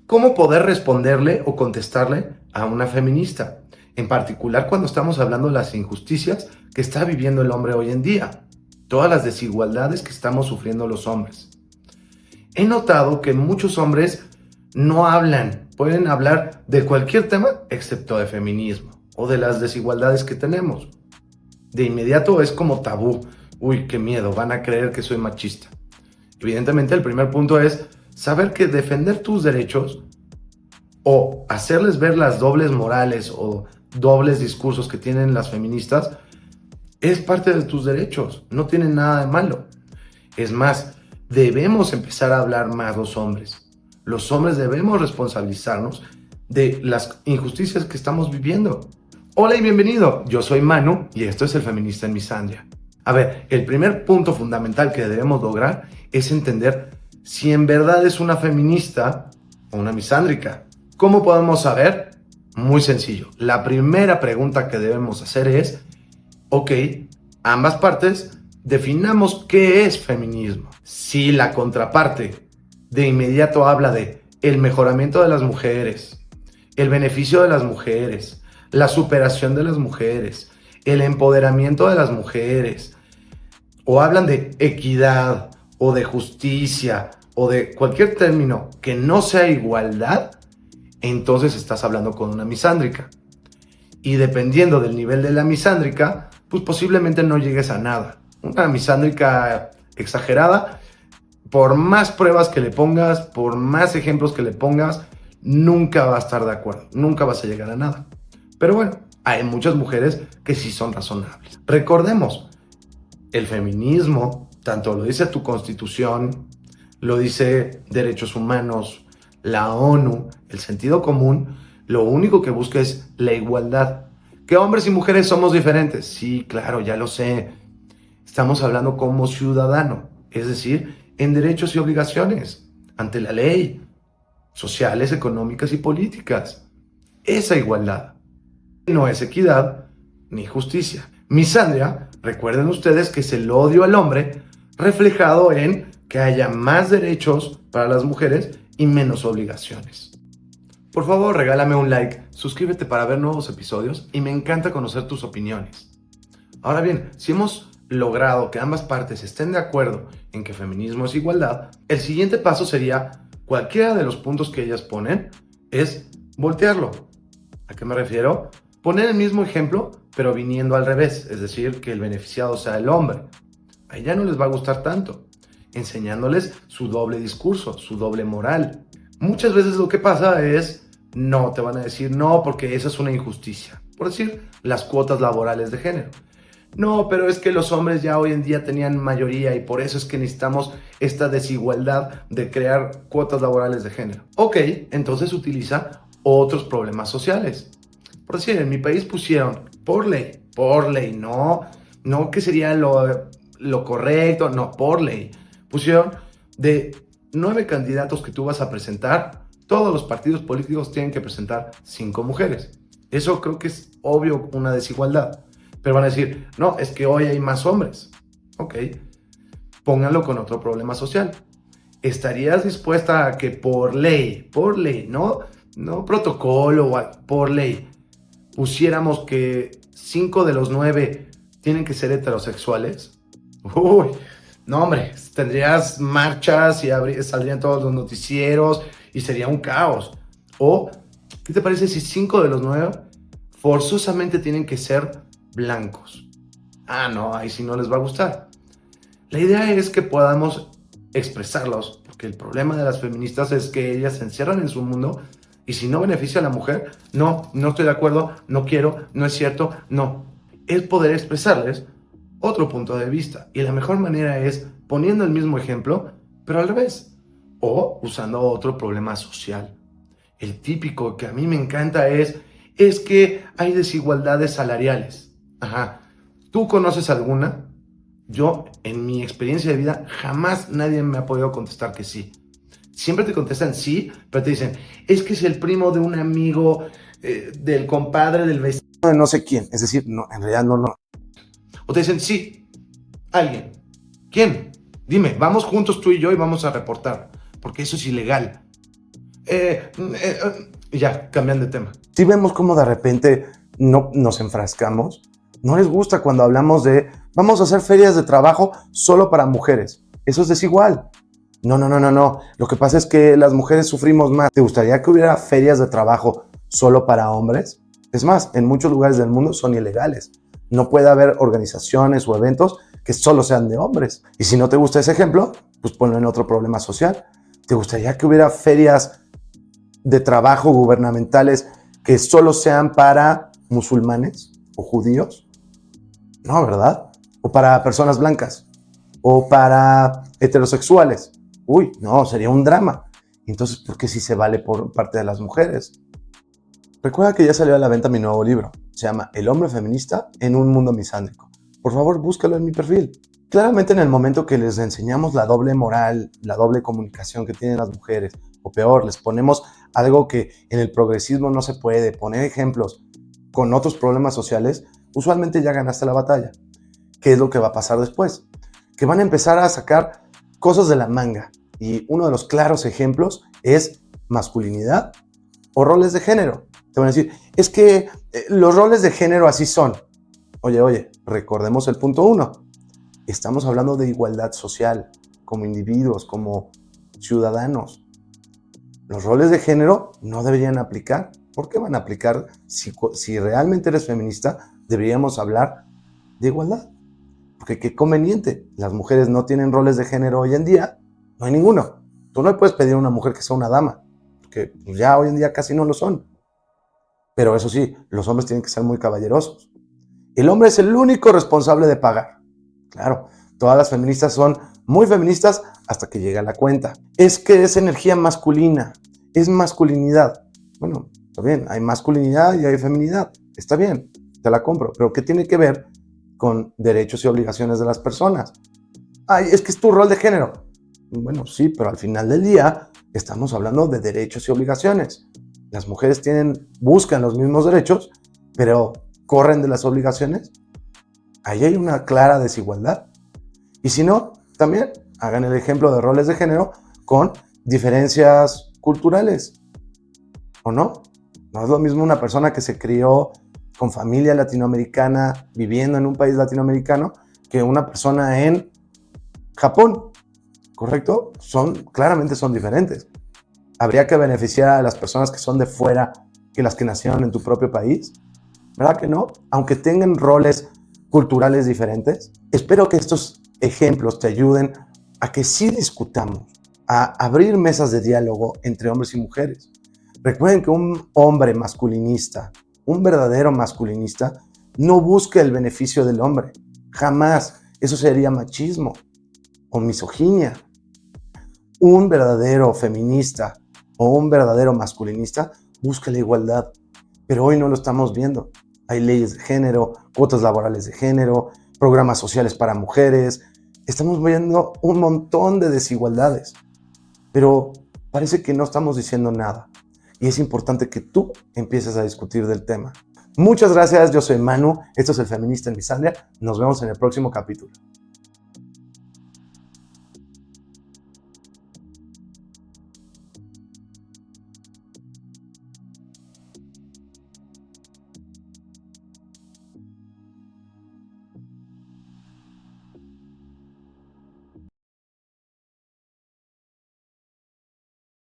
¿Cómo poder responderle o contestarle a una feminista? En particular cuando estamos hablando de las injusticias que está viviendo el hombre hoy en día, todas las desigualdades que estamos sufriendo los hombres. He notado que muchos hombres no hablan, pueden hablar de cualquier tema excepto de feminismo o de las desigualdades que tenemos. De inmediato es como tabú. Uy, qué miedo, van a creer que soy machista. Evidentemente el primer punto es saber que defender tus derechos o hacerles ver las dobles morales o dobles discursos que tienen las feministas es parte de tus derechos, no tiene nada de malo. Es más, debemos empezar a hablar más los hombres. Los hombres debemos responsabilizarnos de las injusticias que estamos viviendo. Hola y bienvenido, yo soy Manu y esto es El Feminista en Misandria. A ver, el primer punto fundamental que debemos lograr es entender si en verdad es una feminista o una misándrica. ¿Cómo podemos saber? Muy sencillo. La primera pregunta que debemos hacer es, ok, ambas partes definamos qué es feminismo. Si la contraparte de inmediato habla de el mejoramiento de las mujeres, el beneficio de las mujeres, la superación de las mujeres, el empoderamiento de las mujeres, o hablan de equidad o de justicia o de cualquier término que no sea igualdad, entonces estás hablando con una misándrica. Y dependiendo del nivel de la misándrica, pues posiblemente no llegues a nada. Una misándrica exagerada, por más pruebas que le pongas, por más ejemplos que le pongas, nunca va a estar de acuerdo, nunca vas a llegar a nada. Pero bueno, hay muchas mujeres que sí son razonables. Recordemos, el feminismo, tanto lo dice tu Constitución, lo dice Derechos Humanos, la ONU, el sentido común, lo único que busca es la igualdad. ¿Que hombres y mujeres somos diferentes? Sí, claro, ya lo sé. Estamos hablando como ciudadano, es decir, en derechos y obligaciones, ante la ley, sociales, económicas y políticas. Esa igualdad no es equidad ni justicia. Misandria, recuerden ustedes que es el odio al hombre reflejado en que haya más derechos para las mujeres y menos obligaciones. Por favor, regálame un like, suscríbete para ver nuevos episodios y me encanta conocer tus opiniones. Ahora bien, si hemos logrado que ambas partes estén de acuerdo en que feminismo es igualdad, el siguiente paso sería, cualquiera de los puntos que ellas ponen, es voltearlo. ¿A qué me refiero? Poner el mismo ejemplo, pero viniendo al revés, es decir, que el beneficiado sea el hombre. A ella no les va a gustar tanto, enseñándoles su doble discurso, su doble moral. Muchas veces lo que pasa es, no, te van a decir no porque esa es una injusticia. Por decir, las cuotas laborales de género. No, pero es que los hombres ya hoy en día tenían mayoría y por eso es que necesitamos esta desigualdad de crear cuotas laborales de género. Ok, entonces utiliza otros problemas sociales. Por decir, en mi país pusieron por ley, no que sería lo correcto, no, por ley. Pusieron de 9 candidatos que tú vas a presentar, todos los partidos políticos tienen que presentar 5 mujeres. Eso creo que es obvio una desigualdad. Pero van a decir, no, es que hoy hay más hombres. Ok, pónganlo con otro problema social. ¿Estarías dispuesta a que por ley, no protocolo, por ley, pusiéramos que 5 de los 9 tienen que ser heterosexuales? Uy, no hombre, tendrías marchas y saldrían todos los noticieros y sería un caos. O, ¿qué te parece si 5 de los 9 forzosamente tienen que ser blancos? Ah, no, ahí sí no les va a gustar. La idea es que podamos expresarlos, porque el problema de las feministas es que ellas se encierran en su mundo y si no beneficia a la mujer, no estoy de acuerdo, no quiero, no es cierto, no. Es poder expresarles otro punto de vista y la mejor manera es poniendo el mismo ejemplo, pero al revés, o usando otro problema social. El típico que a mí me encanta es que hay desigualdades salariales. Ajá. ¿Tú conoces alguna? Yo, en mi experiencia de vida, jamás nadie me ha podido contestar que sí. Siempre te contestan sí, pero te dicen, es que es el primo de un amigo, del compadre, del vecino, de no sé quién. Es decir, no, en realidad no. O te dicen, sí, alguien. ¿Quién? Dime, vamos juntos tú y yo y vamos a reportar, porque eso es ilegal. Y ya, cambian de tema. Si vemos cómo de repente no nos enfrascamos, no les gusta cuando hablamos de vamos a hacer ferias de trabajo solo para mujeres. Eso es desigual. No. Lo que pasa es que las mujeres sufrimos más. ¿Te gustaría que hubiera ferias de trabajo solo para hombres? Es más, en muchos lugares del mundo son ilegales. No puede haber organizaciones o eventos que solo sean de hombres. Y si no te gusta ese ejemplo, pues ponlo en otro problema social. ¿Te gustaría que hubiera ferias de trabajo gubernamentales que solo sean para musulmanes o judíos? No, ¿verdad? O para personas blancas o para heterosexuales. Uy, no, sería un drama. Entonces, ¿por qué sí se vale por parte de las mujeres? Recuerda que ya salió a la venta mi nuevo libro. Se llama El hombre feminista en un mundo misándrico. Por favor, búscalo en mi perfil. Claramente en el momento que les enseñamos la doble moral, la doble comunicación que tienen las mujeres, o peor, les ponemos algo que en el progresismo no se puede, poner ejemplos con otros problemas sociales, usualmente ya ganaste la batalla. ¿Qué es lo que va a pasar después? Que van a empezar a sacar cosas de la manga. Y uno de los claros ejemplos es masculinidad o roles de género. Te van a decir, es que los roles de género así son. Oye, recordemos el punto 1. Estamos hablando de igualdad social, como individuos, como ciudadanos. Los roles de género no deberían aplicar. ¿Por qué van a aplicar? Si realmente eres feminista, deberíamos hablar de igualdad. Porque qué conveniente. Las mujeres no tienen roles de género hoy en día. No hay ninguno. Tú no le puedes pedir a una mujer que sea una dama. Porque ya hoy en día casi no lo son. Pero eso sí, los hombres tienen que ser muy caballerosos. El hombre es el único responsable de pagar. Claro, todas las feministas son muy feministas hasta que llega la cuenta. Es que es energía masculina, es masculinidad. Bueno, está bien, hay masculinidad y hay feminidad. Está bien, te la compro. Pero ¿qué tiene que ver con derechos y obligaciones de las personas? Ay, es que es tu rol de género. Bueno, sí, pero al final del día estamos hablando de derechos y obligaciones. Las mujeres buscan los mismos derechos, pero corren de las obligaciones. Ahí hay una clara desigualdad. Y si no, también hagan el ejemplo de roles de género con diferencias culturales. ¿O no? No es lo mismo una persona que se crió con familia latinoamericana viviendo en un país latinoamericano que una persona en Japón. ¿Correcto? Claramente son diferentes. ¿Habría que beneficiar a las personas que son de fuera que las que nacieron en tu propio país? ¿Verdad que no? Aunque tengan roles culturales diferentes. Espero que estos ejemplos te ayuden a que sí discutamos, a abrir mesas de diálogo entre hombres y mujeres. Recuerden que un hombre masculinista, un verdadero masculinista, no busca el beneficio del hombre. Jamás. Eso sería machismo o misoginia. Un verdadero feminista o un verdadero masculinista busca la igualdad, pero hoy no lo estamos viendo. Hay leyes de género, cuotas laborales de género, programas sociales para mujeres. Estamos viendo un montón de desigualdades, pero parece que no estamos diciendo nada. Y es importante que tú empieces a discutir del tema. Muchas gracias, yo soy Manu, esto es El Feminista en Misandria. Nos vemos en el próximo capítulo.